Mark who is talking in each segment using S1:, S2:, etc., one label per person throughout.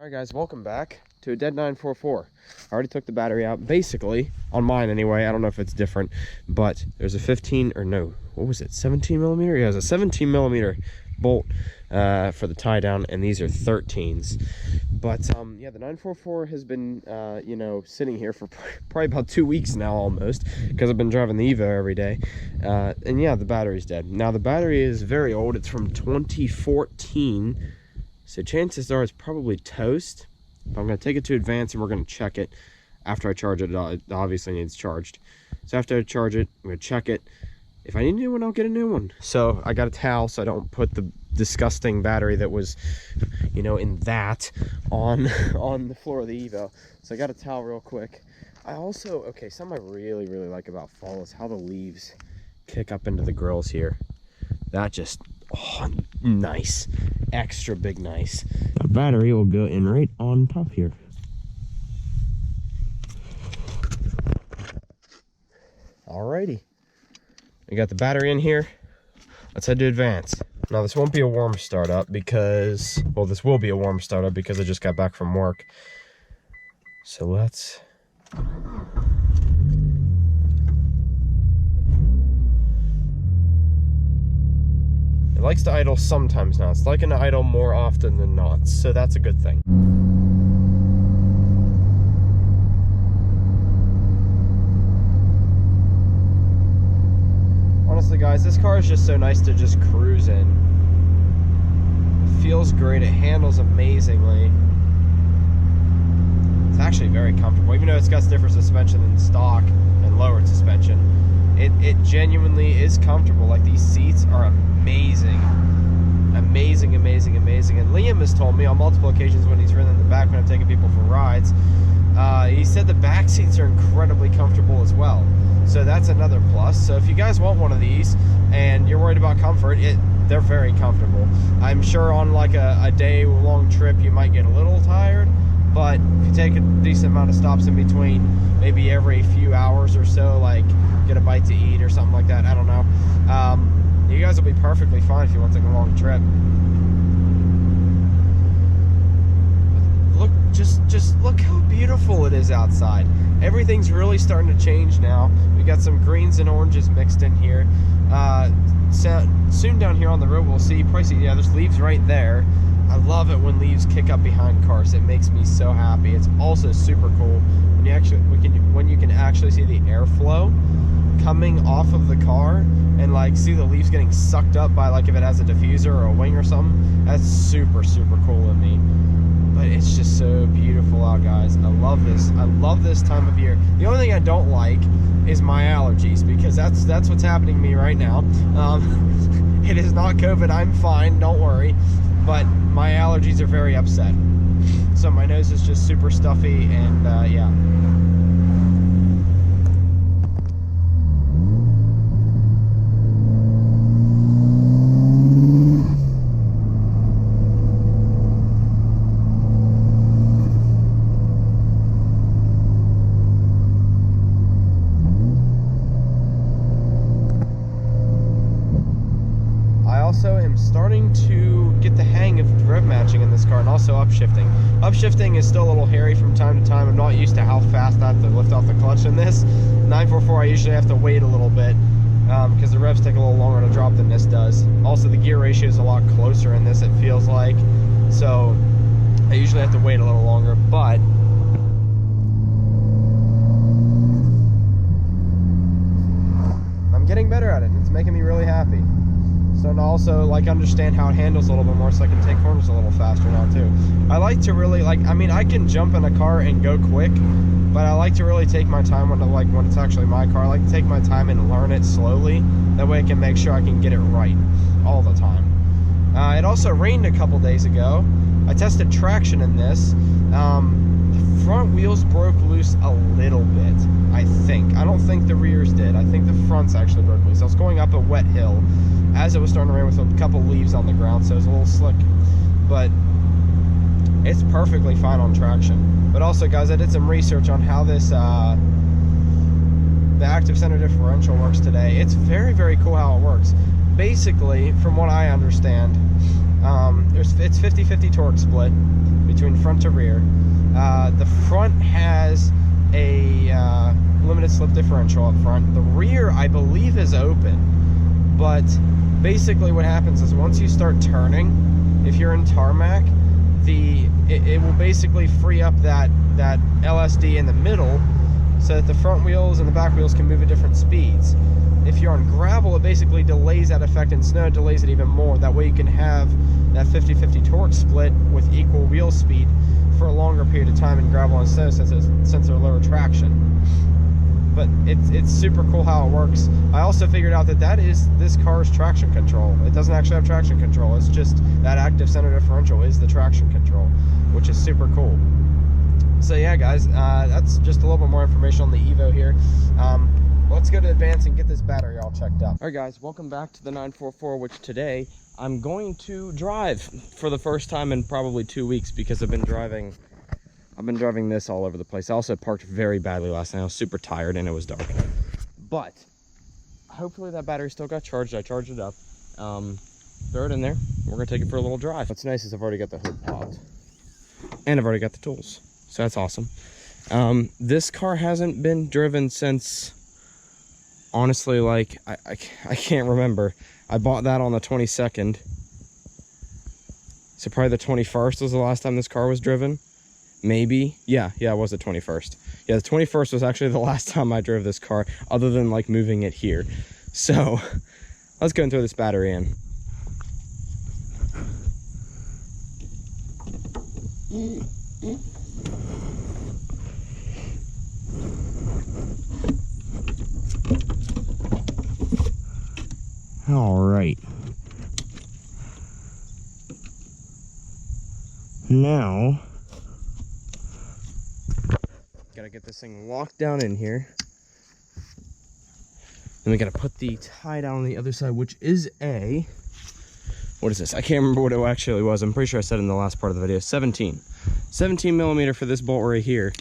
S1: Alright guys, welcome back to a dead 944. I already took the battery out, basically, on mine anyway. I don't know if it's different, but there's a 15, or no, what was it, 17 millimeter? Yeah, it was a 17 millimeter bolt for the tie down, and these are 13s. But yeah, the 944 has been, you know, sitting here for probably about 2 weeks now almost, because I've been driving the Evo every day. And yeah, the battery's dead. Now, the battery is very old. It's from 2014. So chances are it's probably toast. But I'm going to take it to advance and we're going to check it after I charge it. It obviously needs charged. So after I charge it, I'm going to check it. If I need a new one, I'll get a new one. So I got a towel so I don't put the disgusting battery that was, you know, in that on the floor of the Evo. So I got a towel real quick. I also, okay, something I really like about fall is how the leaves kick up into the grills here. That just, oh, nice. Extra big nice. The battery will go in right on top here. Alrighty. We got the battery in here. Let's head to advance. Now this won't be a warm startup because, well, this will be a warm startup because I just got back from work. So let's... It likes to idle sometimes now. It's liking to idle more often than not, so that's a good thing. Honestly, guys, this car is just so nice to just cruise in. It feels great. It handles amazingly. It's actually very comfortable, even though it's got stiffer suspension than stock and lowered suspension. It genuinely is comfortable. Like, these seats are amazing. Amazing. And Liam has told me on multiple occasions when he's ridden in the back when I'm taking people for rides, he said the back seats are incredibly comfortable as well. So that's another plus. So if you guys want one of these and you're worried about comfort, they're very comfortable. I'm sure on like a day-long trip you might get a little tired, but if you take a decent amount of stops in between, maybe every few hours or so, like get a bite to eat or something like that, I don't know, you guys will be perfectly fine if you want to take a long trip. But look, just look how beautiful it is outside. Everything's really starting to change now. We got some greens and oranges mixed in here. Soon down here on the road we'll see, yeah, there's leaves right there. I love it when leaves kick up behind cars. It makes me so happy. It's also super cool when you can actually see the airflow coming off of the car and like see the leaves getting sucked up by, like, if it has a diffuser or a wing or something. That's super cool to me. But it's just so beautiful out, guys. I love this. I love this time of year. The only thing I don't like is my allergies, because that's what's happening to me right now. It is not COVID. I'm fine. Don't worry. But my allergies are very upset. So my nose is just super stuffy, and yeah. Also am starting to get the hang of rev matching in this car, and also upshifting. Upshifting is still a little hairy from time to time. I'm not used to how fast I have to lift off the clutch in this. 944, I usually have to wait a little bit because the revs take a little longer to drop than this does. Also, the gear ratio is a lot closer in this, it feels like. So I usually have to wait a little longer, but I'm getting better at it, and it's making me really happy. So to also, like, understand how it handles a little bit more, so I can take corners a little faster now too. I like to really, like, I mean, I can jump in a car and go quick, but I like to really take my time when it's actually my car. I like to take my time and learn it slowly. That way I can make sure I can get it right all the time. It also rained a couple days ago. I tested traction in this. The front wheels broke loose a little bit, I think. I don't think the rears did. I think the fronts actually broke loose. I was going up a wet hill as it was starting to rain with a couple leaves on the ground, so it was a little slick. But it's perfectly fine on traction. But also, guys, I did some research on how this the active center differential works today. It's very cool how it works. Basically, from what I understand, it's 50-50 torque split between front to rear. The front has a limited slip differential up front. The rear, I believe, is open, but basically what happens is once you start turning, if you're in tarmac, it will basically free up that LSD in the middle so that the front wheels and the back wheels can move at different speeds. If you're on gravel, it basically delays that effect, and snow delays it even more. That way you can have that 50-50 torque split with equal wheel speed for a longer period of time in gravel and snow, since they're lower traction. But it's super cool how it works. I also figured out that is this car's traction control. It doesn't actually have traction control. It's just that active center differential is the traction control, which is super cool. So yeah, guys, that's just a little bit more information on the Evo here. Let's go to advance and get this battery all checked out. All right, guys, welcome back to the 944, which today I'm going to drive for the first time in probably 2 weeks, because I've been driving this all over the place. I also parked very badly last night. I was super tired and it was dark. But hopefully that battery still got charged. I charged it up. Throw it in there. We're gonna take it for a little drive. What's nice is I've already got the hood popped and I've already got the tools. So that's awesome. This car hasn't been driven since, honestly, like, I can't remember. I bought that on the 22nd. So probably the 21st was the last time this car was driven. Maybe. Yeah, it was the 21st. Yeah, the 21st was actually the last time I drove this car, other than like moving it here. So let's go and throw this battery in. All right. Now, gotta get this thing locked down in here. Then we gotta put the tie down on the other side, which is what is this? I can't remember what it actually was. I'm pretty sure I said in the last part of the video. 17 millimeter for this bolt right here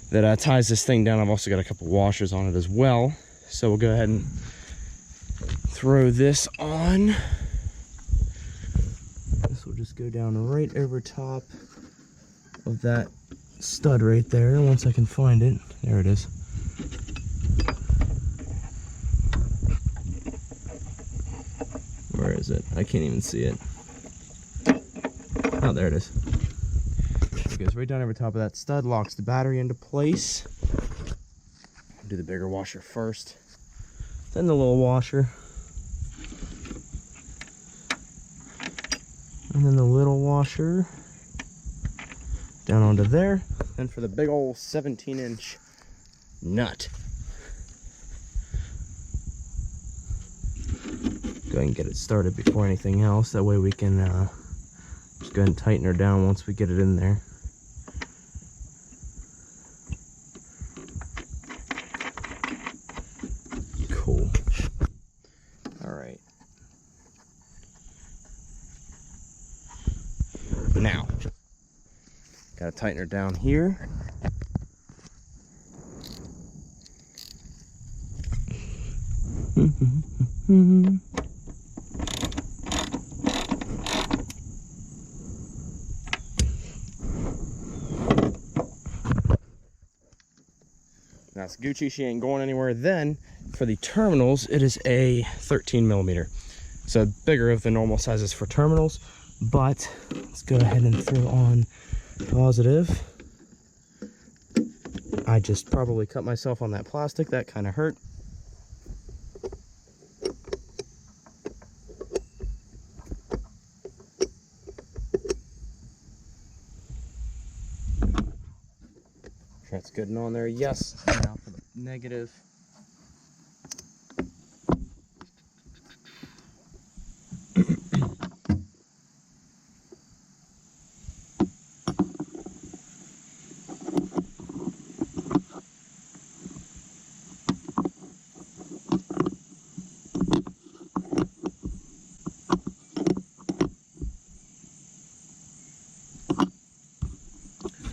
S1: that ties this thing down. I've also got a couple washers on it as well. So we'll go ahead and throw this on. This will just go down right over top of that stud right there. Once I can find it. There it is. Where is it? I can't even see it. Oh, there it is. It goes right down over top of that stud, locks the battery into place. Do the bigger washer first, then the little washer, and then the little washer down onto there. And for the big old 17-inch nut. Go ahead and get it started before anything else. That way we can just go ahead and tighten her down once we get it in there. Cool. All right. Now, gotta tighten her down here. That's Gucci, she ain't going anywhere. Then for the terminals, it is a 13 millimeter. So bigger of the normal sizes for terminals, but let's go ahead and throw on positive. I just probably cut myself on that plastic. That kind of hurt. That's good and on there. Yes. Now for the negative.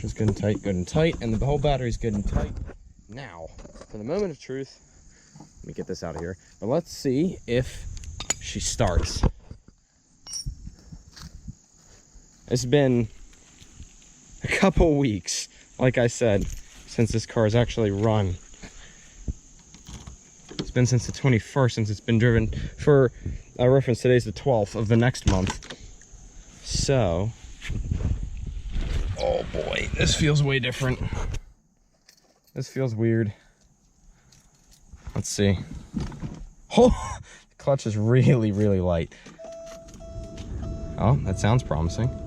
S1: Just good and tight, and the whole battery's good and tight. Now, for the moment of truth, let me get this out of here. But let's see if she starts. It's been couple weeks, like I said, since this car has actually run. It's been since the 21st, since it's been driven. For reference, today's the 12th of the next month. So, oh boy, this feels way different. This feels weird. Let's see. Oh, the clutch is really, really light. Oh, that sounds promising.